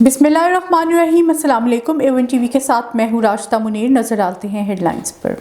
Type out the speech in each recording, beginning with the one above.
बिस्मिल्लाहिर्रहमानिर्रहीम। अस्सलाम वालेकुम। A1 TV के साथ मैं हूँ राशिदा मुनीर। नजर डालते हैं हेडलाइंस पर।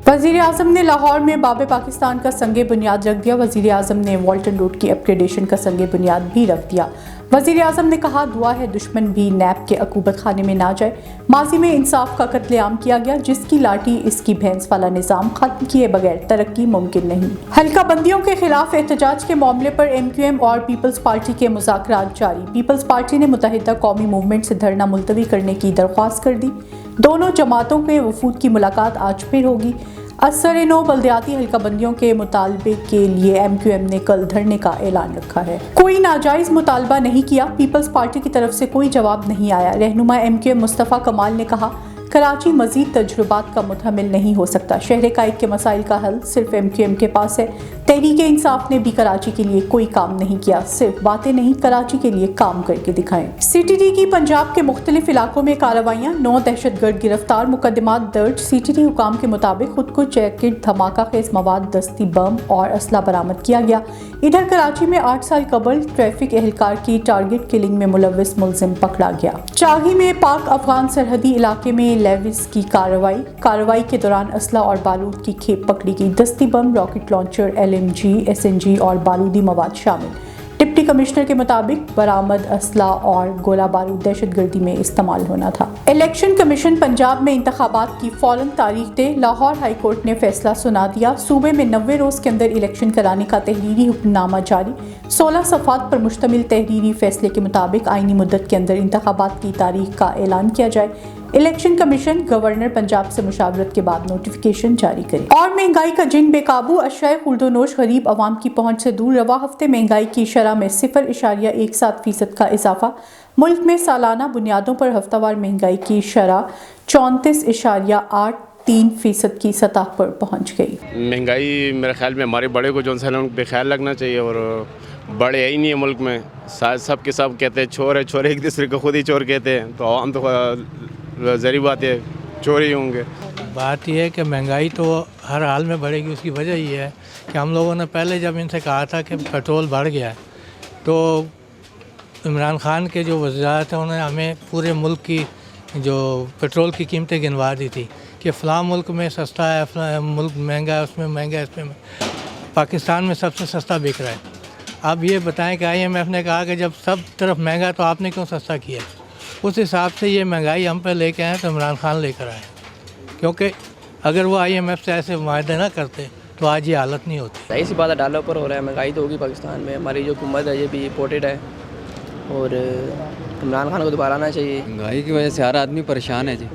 वज़ीर आज़म ने लाहौर में बाब पाकिस्तान का संगे बुनियाद रख दिया। वज़ीर आज़म ने वाल्टन रोड की अपग्रेडेशन का संगे बुनियाद भी रख दिया। वज़ीर आज़म ने कहा, दुआ है दुश्मन भी नैब के अकूबत खाने में ना जाए। माजी में इंसाफ का कत्लेआम किया गया, जिसकी लाठी इसकी भैंस वाला निज़ाम खत्म किए बगैर तरक्की मुमकिन नहीं। हल्का बंदियों के खिलाफ एहतजाज के मामले पर MQM और पीपल्स पार्टी के मुज़ाकरात जारी। पीपल्स पार्टी ने मुत्तहिदा कौमी मूवमेंट से धरना मुलतवी करने की दरख्वास्त कर दी। दोनों जमातों के वफूद की मुलाकात आज फिर होगी। असर नौ बल्दियाती हल्का बंदियों के मुतालबे के लिए MQM ने कल धरने का ऐलान रखा है। कोई नाजायज मुतालबा नहीं किया, पीपल्स पार्टी की तरफ से कोई जवाब नहीं आया। रहनुमा MQM मुस्तफ़ा कमाल ने कहा, कराची मजीद तजुर्बात का मुतहमिल नहीं हो सकता। शहर कायद के मसाइल का हल सिर्फ MQM के पास है। तहरीक इंसाफ ने भी कराची के लिए कोई काम नहीं किया, सिर्फ बातें नहीं, कराची के लिए काम करके दिखाएं। CTT की पंजाब के मुख्तलिफ इलाकों में कार्रवाइयाँ, 9 दहशतगर्द गिरफ्तार, मुकदमात दर्ज। CTT हुकाम के मुताबिक खुद को जैकेट, धमाका खेज मवाद, दस्ती बम और असला बरामद किया गया। इधर कराची में 8 साल कबल ट्रैफिक एहलकार की टारगेट किलिंग में मुलव्विस मुलजिम पकड़ा गया। चाही में पाक अफगान सरहदी इलाके में लेविस की कार्रवाई के दौरान असला और बारूद की खेप पकड़ी गई। दस्ती बम, रॉकेट लॉन्चर, LMG, SNG और बारूदी मवाद शामिल। डिप्टी कमिश्नर के मुताबिक बरामद असला और गोला बारूद दहशतगर्दी में इस्तेमाल होना था। इलेक्शन कमीशन पंजाब में इंतखाबात की फौरन तारीख दे। लाहौर हाई कोर्ट ने फैसला सुना दिया। सूबे में 90 रोज के अंदर इलेक्शन कराने का तहरीरी हुक्मनामा जारी। 16 सफ़ात पर मुश्तमिल तहरीरी फैसले के मुताबिक आईनी मुद्दत के अंदर इंतखाबात की तारीख का ऐलान किया जाए। इलेक्शन कमीशन गवर्नर पंजाब से मुशावरत के बाद नोटिफिकेशन जारी करे। और महंगाई का जिन बेकाबू, अशयाए खुर्दोनोश गरीब आवाम की पहुंच से दूर। रवा हफ्ते महंगाई की शरह में 0.17% का इजाफा। मुल्क में सालाना बुनियादों पर हफ्तावार महंगाई की शरह 34.83% की सतह पर पहुंच गई। महंगाई मेरे ख्याल में हमारे बड़े को जो है बेख्याल लगना चाहिए, और बड़े है ही नहीं है मुल्क में। सब के सब कहते हैं चोर है, चोर एक दूसरे को खुद ही चोर कहते हैं, तो हम तो ज़री बात है चोर ही होंगे। बात यह है कि महंगाई तो हर हाल में बढ़ेगी। उसकी वजह ये है कि हम लोगों ने पहले जब इनसे कहा था कि पेट्रोल बढ़ गया है, तो इमरान खान के जो वज़ीर थे उन्होंने हमें पूरे मुल्क की जो पेट्रोल की कीमतें गिनवा दी थी कि फ़लाँ मुल्क में सस्ता है, फ़लाँ मुल्क महंगा है, उसमें महंगा है, इसमें पाकिस्तान में सबसे सस्ता बिक रहा है। अब ये बताएं कि IMF ने कहा कि जब सब तरफ महंगा तो आपने क्यों सस्ता किया? उस हिसाब से ये महंगाई हम पे लेके आए तो इमरान खान लेकर आए, क्योंकि अगर वो IMF से ऐसे वायदे ना करते तो आज ये हालत नहीं होती। सही सी बात है, डॉलर पर हो रहा है, महंगाई तो होगी पाकिस्तान में। हमारी जो हुकूमत है ये भी इम्पोर्टेड है और इमरान खान को दोबारा आना चाहिए। महंगाई की वजह से हर आदमी परेशान है जी।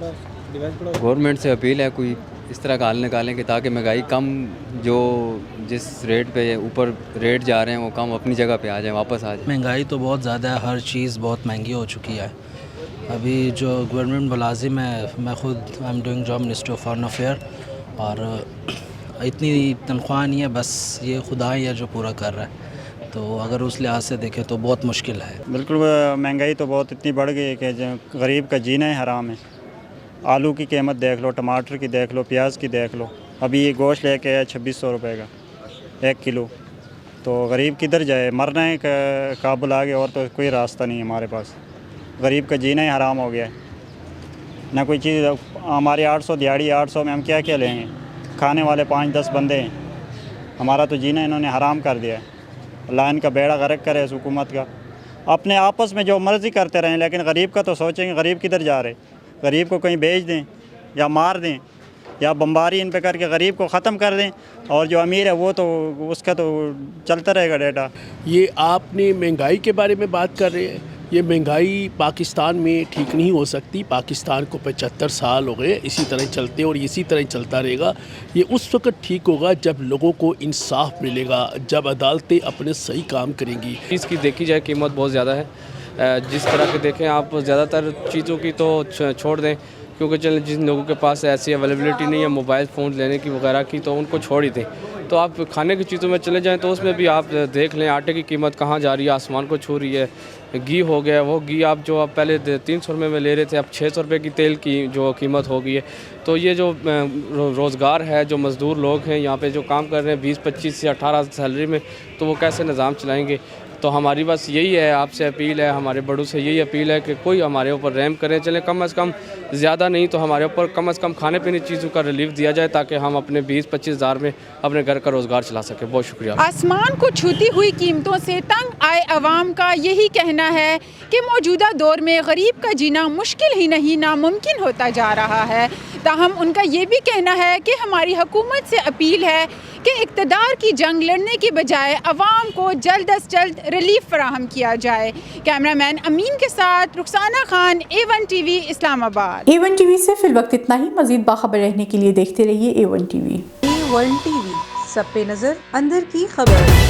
गवर्नमेंट से अपील है कोई इस तरह का हल निकालें कि ताकि महंगाई कम, जो जिस रेट पे ऊपर रेट जा रहे हैं वो कम अपनी जगह पे आ जाए, वापस आ जाए। महंगाई तो बहुत ज़्यादा है, हर चीज़ बहुत महंगी हो चुकी है। अभी जो गवर्नमेंट मुलाजिम है, मैं खुद I am doing job ministry of foreign affair, और इतनी तनख्वाह नहीं है, बस ये खुदा ही है जो पूरा कर रहा है। तो अगर उस लिहाज से देखें तो बहुत मुश्किल है। बिल्कुल, महंगाई तो बहुत इतनी बढ़ गई है कि गरीब का जीना ही हराम है। आलू की कीमत देख लो, टमाटर की देख लो, प्याज की देख लो। अभी ये गोश्त लेके आया 2600 रुपये का 1 किलो, तो गरीब किधर जाए? मरना है काबुल आ गया, और तो कोई रास्ता नहीं है हमारे पास। गरीब का जीना ही हराम हो गया है। ना कोई चीज़, हमारी 800 दिहाड़ी, 800 में हम क्या क्या लेंगे? खाने वाले 5-10 बंदे हैं, हमारा तो जीना इन्होंने हराम कर दिया है। अल्लाह इनका बेड़ा गर्क करे इस हुकूमत का। अपने आपस में जो मर्ज़ी करते रहें, लेकिन गरीब का तो सोचेंगे। गरीब किधर जा रहे? गरीब को कहीं भेज दें या मार दें या बमबारी इन पे करके गरीब को ख़त्म कर दें, और जो अमीर है वो तो उसका तो चलता रहेगा डेटा। ये आपने महंगाई के बारे में बात कर रहे हैं। ये महंगाई पाकिस्तान में ठीक नहीं हो सकती। पाकिस्तान को 75 साल हो गए इसी तरह चलते, और इसी तरह चलता रहेगा। ये उस वक्त ठीक होगा जब लोगों को इंसाफ मिलेगा, जब अदालतें अपने सही काम करेंगी। इसकी देखी जाए कीमत बहुत ज़्यादा है। जिस तरह के देखें आप, ज़्यादातर चीज़ों की तो छोड़ दें, क्योंकि चल जिन लोगों के पास ऐसी अवेलेबिलिटी नहीं है मोबाइल फ़ोन लेने की वगैरह की, तो उनको छोड़ ही दें। तो आप खाने की चीज़ों में चले जाएं तो उसमें भी आप देख लें आटे की कीमत कहाँ जा रही है, आसमान को छू रही है। घी हो गया, वो घी आप जो आप पहले 300 रुपये में ले रहे थे, अब 600 रुपये की तेल की जो कीमत हो गई है। तो ये जो रोज़गार है, जो मज़दूर लोग हैं यहाँ पे जो काम कर रहे हैं 20-25 से 18 सैलरी में, तो वो कैसे निज़ाम चलाएँगे? تو ہماری بس یہی ہے، آپ سے اپیل ہے، ہمارے بڑوں سے یہی اپیل ہے کہ کوئی ہمارے اوپر رحم کرے، چلیں کم از کم زیادہ نہیں تو ہمارے اوپر کم از کم کھانے پینے چیزوں کا ریلیف دیا جائے تاکہ ہم اپنے 20-25 ہزار میں اپنے گھر کا روزگار چلا سکیں. بہت شکریہ. آسمان کو چھوتی ہوئی قیمتوں سے تنگ آئے عوام کا یہی کہنا ہے کہ موجودہ دور میں غریب کا جینا مشکل ہی نہیں ناممکن ہوتا جا رہا ہے. تاہم ان کا یہ بھی کہنا ہے کہ ہماری حکومت سے اپیل ہے کہ اقتدار کی جنگ لڑنے کی بجائے عوام کو جلد از جلد ریلیف فراہم کیا جائے. کیمرہ مین امین کے ساتھ Rukhsana Khan, A1 T V, Islamabad. A1 T وی سے فی الوقت اتنا ہی. مزید باخبر رہنے کے لیے دیکھتے رہیے A1 ٹی وی. A1 ٹی وی، سب پہ نظر، اندر کی خبر.